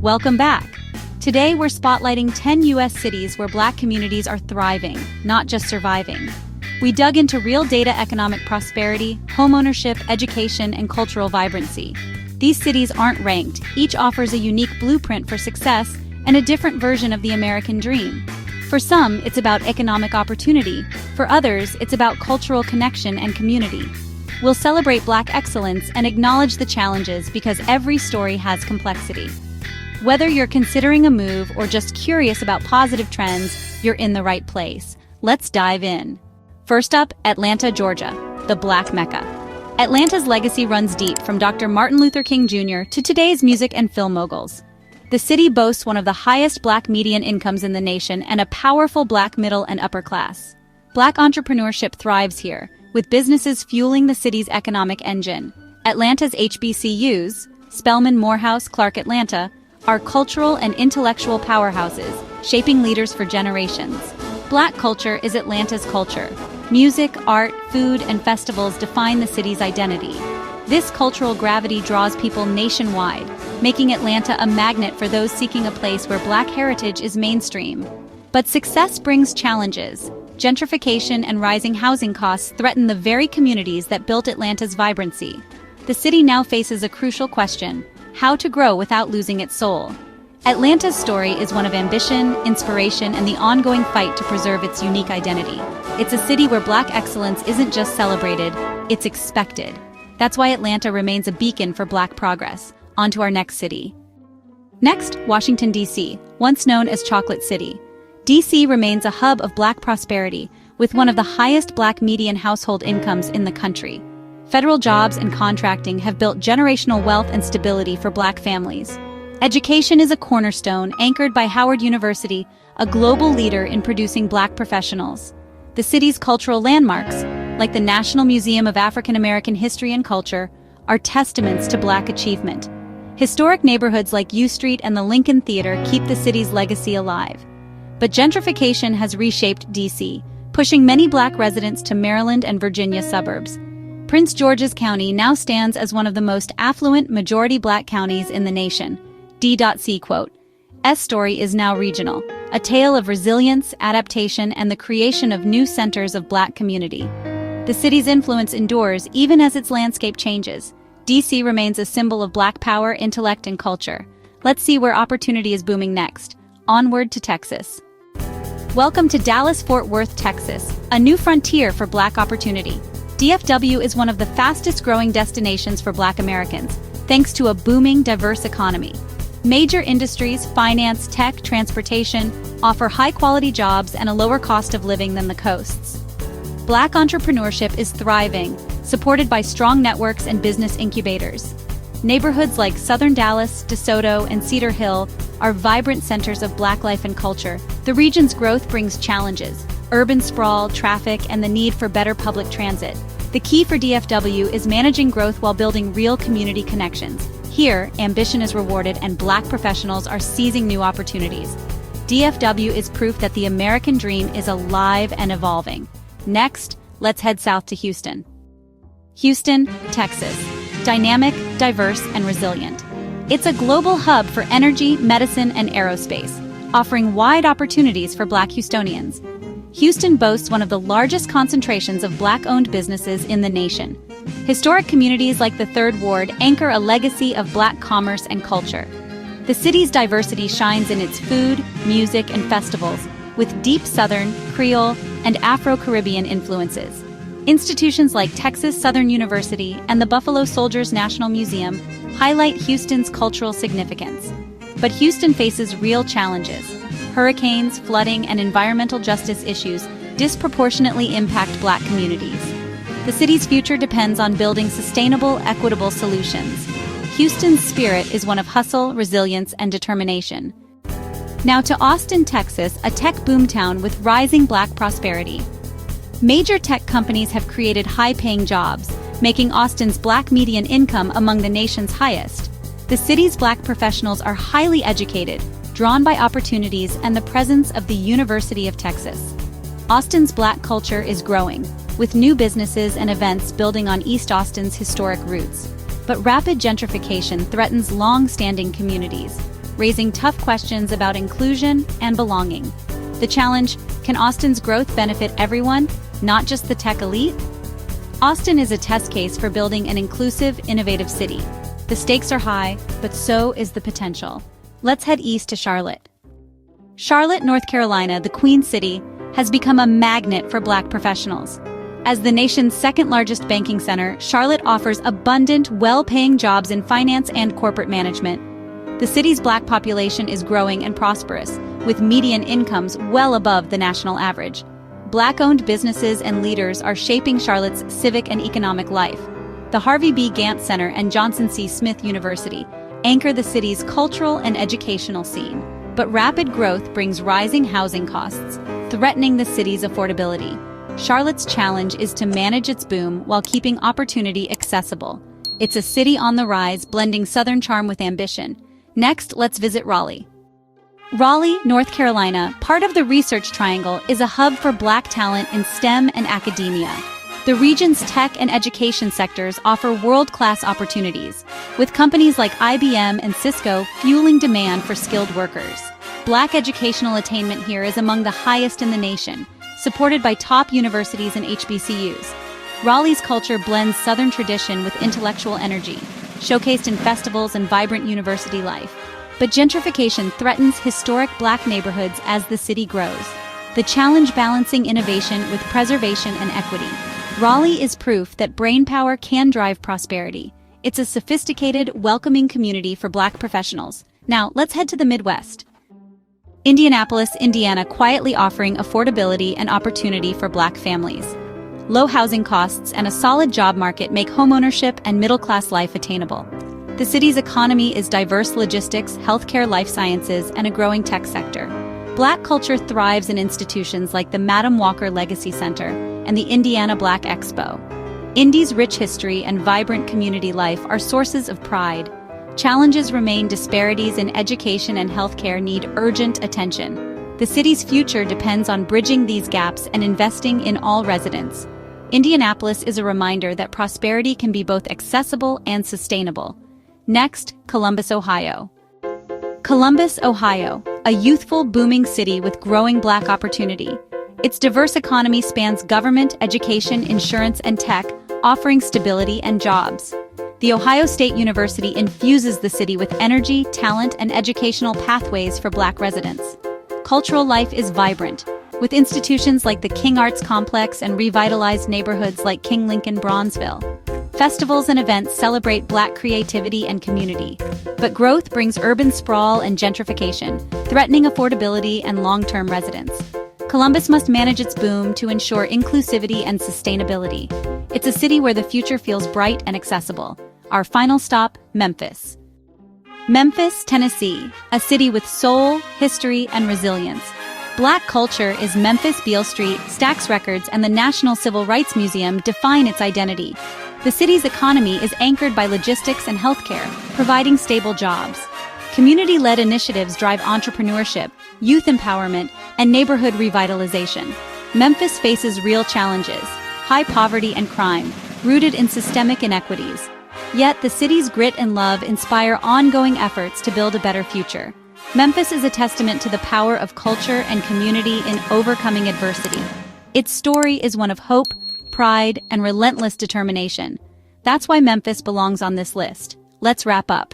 Welcome back. Today we're spotlighting 10 U.S. cities where Black communities are thriving, not just surviving. We dug into real data economic prosperity, homeownership, education, and cultural vibrancy. These cities aren't ranked, each offers a unique blueprint for success and a different version of the American dream. For some, it's about economic opportunity. For others, it's about cultural connection and community. We'll celebrate Black excellence and acknowledge the challenges because every story has complexity. Whether you're considering a move or just curious about positive trends, you're in the right place. Let's dive in. First up, Atlanta, Georgia, the Black Mecca. Atlanta's legacy runs deep from Dr. Martin Luther King Jr. to today's music and film moguls. The city boasts one of the highest Black median incomes in the nation and a powerful Black middle and upper class. Black entrepreneurship thrives here, with businesses fueling the city's economic engine. Atlanta's HBCUs, Spelman, Morehouse, Clark, Atlanta, are cultural and intellectual powerhouses, shaping leaders for generations. Black culture is Atlanta's culture. Music, art, food, and festivals define the city's identity. This cultural gravity draws people nationwide, making Atlanta a magnet for those seeking a place where Black heritage is mainstream. But success brings challenges. Gentrification and rising housing costs threaten the very communities that built Atlanta's vibrancy. The city now faces a crucial question: how to grow without losing its soul. Atlanta's story is one of ambition, inspiration, and the ongoing fight to preserve its unique identity. It's a city where Black excellence isn't just celebrated, it's expected. That's why Atlanta remains a beacon for Black progress. On to our next city. Next, Washington, D.C., once known as Chocolate City. D.C. remains a hub of Black prosperity, with one of the highest Black median household incomes in the country. Federal jobs and contracting have built generational wealth and stability for Black families. Education is a cornerstone anchored by Howard University, a global leader in producing Black professionals. The city's cultural landmarks, like the National Museum of African American History and Culture, are testaments to Black achievement. Historic neighborhoods like U Street and the Lincoln Theater keep the city's legacy alive. But gentrification has reshaped D.C., pushing many Black residents to Maryland and Virginia suburbs. Prince George's County now stands as one of the most affluent majority Black counties in the nation. D.C. quote, "S story is now regional, a tale of resilience, adaptation, and the creation of new centers of Black community." The city's influence endures even as its landscape changes. D.C. remains a symbol of Black power, intellect, and culture. Let's see where opportunity is booming next. Onward to Texas. Welcome to Dallas-Fort Worth, Texas, a new frontier for Black opportunity. DFW is one of the fastest-growing destinations for Black Americans, thanks to a booming, diverse economy. Major industries, finance, tech, transportation, offer high-quality jobs and a lower cost of living than the coasts. Black entrepreneurship is thriving, supported by strong networks and business incubators. Neighborhoods like Southern Dallas, DeSoto, and Cedar Hill are vibrant centers of Black life and culture. The region's growth brings challenges: urban sprawl, traffic, and the need for better public transit. The key for DFW is managing growth while building real community connections. Here, ambition is rewarded and Black professionals are seizing new opportunities. DFW is proof that the American dream is alive and evolving. Next, let's head south to Houston. Houston, Texas. Dynamic, diverse, and resilient. It's a global hub for energy, medicine, and aerospace, offering wide opportunities for Black Houstonians. Houston boasts one of the largest concentrations of Black-owned businesses in the nation. Historic communities like the Third Ward anchor a legacy of Black commerce and culture. The city's diversity shines in its food, music, and festivals, with deep Southern, Creole, and Afro-Caribbean influences. Institutions like Texas Southern University and the Buffalo Soldiers National Museum highlight Houston's cultural significance. But Houston faces real challenges. Hurricanes, flooding, and environmental justice issues disproportionately impact Black communities. The city's future depends on building sustainable, equitable solutions. Houston's spirit is one of hustle, resilience, and determination. Now to Austin, Texas, a tech boomtown with rising Black prosperity. Major tech companies have created high-paying jobs, making Austin's Black median income among the nation's highest. The city's Black professionals are highly educated, drawn by opportunities and the presence of the University of Texas. Austin's Black culture is growing, with new businesses and events building on East Austin's historic roots. But rapid gentrification threatens long-standing communities. raising tough questions about inclusion and belonging. The challenge: can Austin's growth benefit everyone, not just the tech elite? Austin is a test case for building an inclusive, innovative city. The stakes are high, but so is the potential. Let's head east to Charlotte. Charlotte, North Carolina, the Queen City, has become a magnet for Black professionals. As the nation's second-largest banking center, Charlotte offers abundant, well-paying jobs in finance and corporate management. The city's Black population is growing and prosperous, with median incomes well above the national average. Black-owned businesses and leaders are shaping Charlotte's civic and economic life. The Harvey B. Gantt Center and Johnson C. Smith University anchor the city's cultural and educational scene. But rapid growth brings rising housing costs, threatening the city's affordability. Charlotte's challenge is to manage its boom while keeping opportunity accessible. It's a city on the rise, blending Southern charm with ambition. Next, let's visit Raleigh. Raleigh, North Carolina, part of the Research Triangle, is a hub for Black talent in STEM and academia. The region's tech and education sectors offer world-class opportunities, with companies like IBM and Cisco fueling demand for skilled workers. Black educational attainment here is among the highest in the nation, supported by top universities and HBCUs. Raleigh's culture blends Southern tradition with intellectual energy, showcased in festivals and vibrant university life. But gentrification threatens historic Black neighborhoods as the city grows. The challenge: balancing innovation with preservation and equity. Raleigh is proof that brainpower can drive prosperity. It's a sophisticated, welcoming community for Black professionals. Now, let's head to the Midwest. Indianapolis, Indiana, quietly offering affordability and opportunity for Black families. Low housing costs and a solid job market make homeownership and middle-class life attainable. The city's economy is diverse: logistics, healthcare, life sciences, and a growing tech sector. Black culture thrives in institutions like the Madam Walker Legacy Center and the Indiana Black Expo. Indy's rich history and vibrant community life are sources of pride. Challenges remain: disparities in education and healthcare need urgent attention. The city's future depends on bridging these gaps and investing in all residents. Indianapolis is a reminder that prosperity can be both accessible and sustainable. Next, Columbus, Ohio. Columbus, Ohio, a youthful, booming city with growing Black opportunity. Its diverse economy spans government, education, insurance, and tech, offering stability and jobs. The Ohio State University infuses the city with energy, talent, and educational pathways for Black residents. Cultural life is vibrant, with institutions like the King Arts Complex and revitalized neighborhoods like King Lincoln, Bronzeville. Festivals and events celebrate Black creativity and community. But growth brings urban sprawl and gentrification, threatening affordability and long-term residence. Columbus must manage its boom to ensure inclusivity and sustainability. It's a city where the future feels bright and accessible. Our final stop, Memphis. Memphis, Tennessee, a city with soul, history, and resilience. Black culture is Memphis. Beale Street, Stax Records, and the National Civil Rights Museum define its identity. The city's economy is anchored by logistics and healthcare, providing stable jobs. Community-led initiatives drive entrepreneurship, youth empowerment, and neighborhood revitalization. Memphis faces real challenges: high poverty and crime, rooted in systemic inequities. Yet the city's grit and love inspire ongoing efforts to build a better future. Memphis is a testament to the power of culture and community in overcoming adversity. Its story is one of hope, pride, and relentless determination. That's why Memphis belongs on this list. Let's wrap up.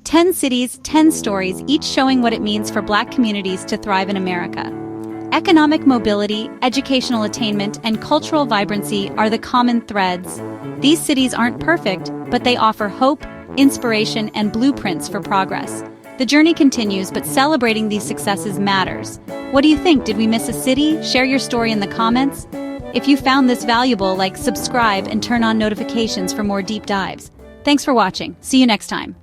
10 cities, 10 stories, each showing what it means for Black communities to thrive in America. Economic mobility, educational attainment, and cultural vibrancy are the common threads. These cities aren't perfect, but they offer hope, inspiration, and blueprints for progress. The journey continues, but celebrating these successes matters. What do you think? Did we miss a city? Share your story in the comments. If you found this valuable, subscribe and turn on notifications for more deep dives. Thanks for watching. See you next time.